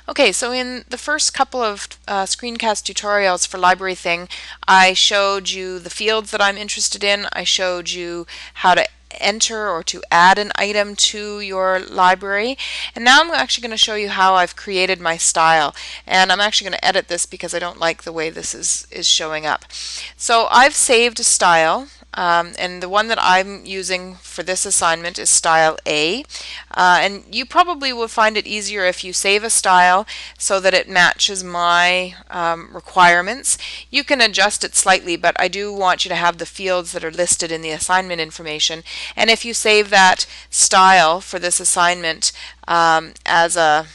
Okay, so in the first couple of screencast tutorials for LibraryThing, I showed you the fields that I'm interested in. I showed you how to enter or to add an item to your library. And now I'm actually going to show you how I've created my style. And I'm actually going to edit this because I don't like the way this is showing up. So I've saved a style. And the one that I'm using for this assignment is style A. And you probably will find it easier if you save a style so that it matches my requirements. You can adjust it slightly, but I do want you to have the fields that are listed in the assignment information. And if you save that style for this assignment as a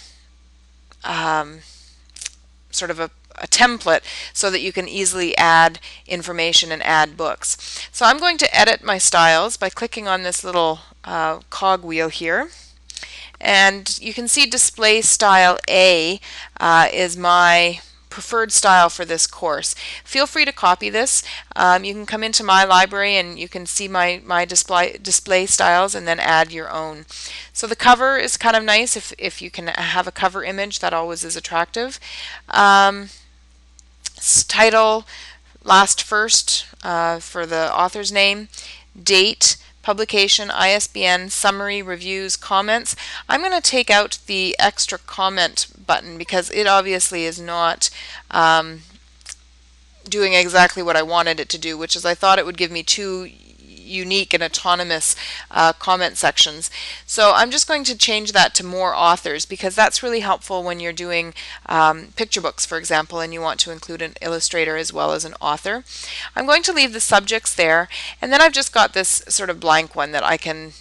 sort of a template so that you can easily add information and add books. So I'm going to edit my styles by clicking on this little cog wheel here. And you can see display style A is my preferred style for this course. Feel free to copy this. You can come into my library and you can see my display styles and then add your own. So the cover is kind of nice if you can have a cover image. That always is attractive. Title, last first for the author's name, date, publication, ISBN, summary, reviews, comments. I'm going to take out the extra comment button because it obviously is not doing exactly what I wanted it to do, which is I thought it would give me two unique and autonomous comment sections. So I'm just going to change that to more authors because that's really helpful when you're doing picture books, for example, and you want to include an illustrator as well as an author. I'm going to leave the subjects there, and then I've just got this sort of blank one that I can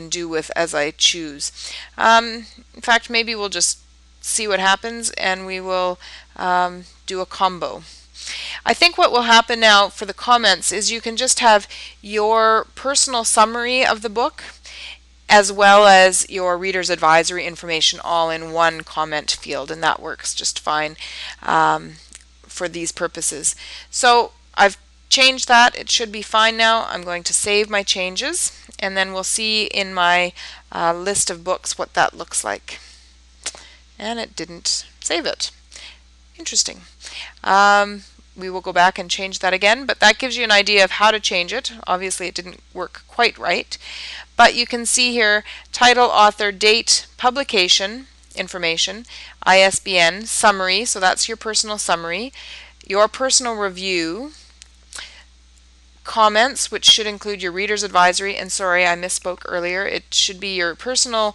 do with as I choose. In fact, maybe we'll just see what happens and we will do a combo. I think what will happen now for the comments is you can just have your personal summary of the book as well as your reader's advisory information all in one comment field, and that works just fine for these purposes. So I've changed that. It should be fine now. I'm going to save my changes and then we'll see in my list of books what that looks like. And it didn't save it. Interesting. We will go back and change that again, but that gives you an idea of how to change it. Obviously it didn't work quite right, but you can see here title, author, date, publication information, ISBN, summary, so that's your personal summary, your personal review, comments, which should include your reader's advisory, and sorry, I misspoke earlier, it should be your personal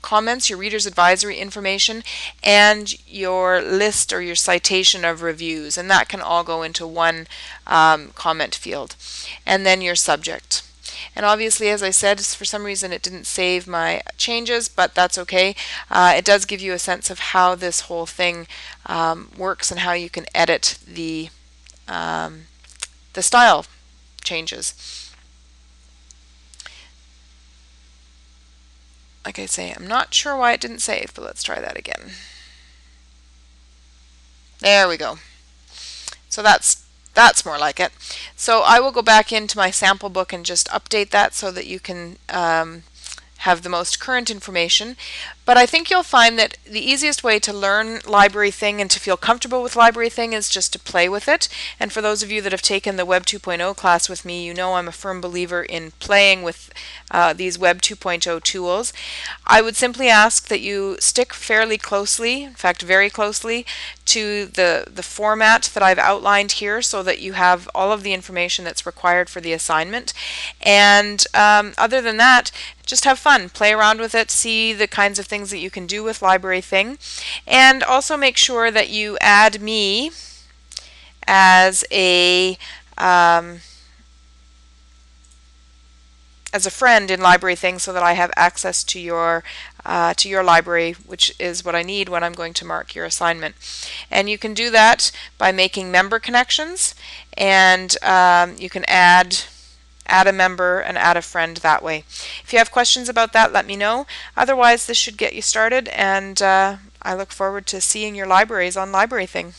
comments, your reader's advisory information, and your list or your citation of reviews, and that can all go into one comment field. And then your subject. And obviously, as I said, for some reason it didn't save my changes, but that's okay. It does give you a sense of how this whole thing works and how you can edit the style changes. Like I say, I'm not sure why it didn't save, but let's try that again. There we go. So that's more like it. So I will go back into my sample book and just update that so that you can have the most current information. But I think you'll find that the easiest way to learn LibraryThing and to feel comfortable with LibraryThing is just to play with it. And for those of you that have taken the Web 2.0 class with me, you know I'm a firm believer in playing with these Web 2.0 tools. I would simply ask that you stick fairly closely, in fact very closely, to the format that I've outlined here so that you have all of the information that's required for the assignment. And other than that, just have fun, play around with it, see the kinds of things that you can do with LibraryThing, and also make sure that you add me as a friend in LibraryThing so that I have access to your library, which is what I need when I'm going to mark your assignment. And you can do that by making member connections, and you can add a member and add a friend that way. If you have questions about that, let me know. Otherwise, this should get you started, and I look forward to seeing your libraries on LibraryThing.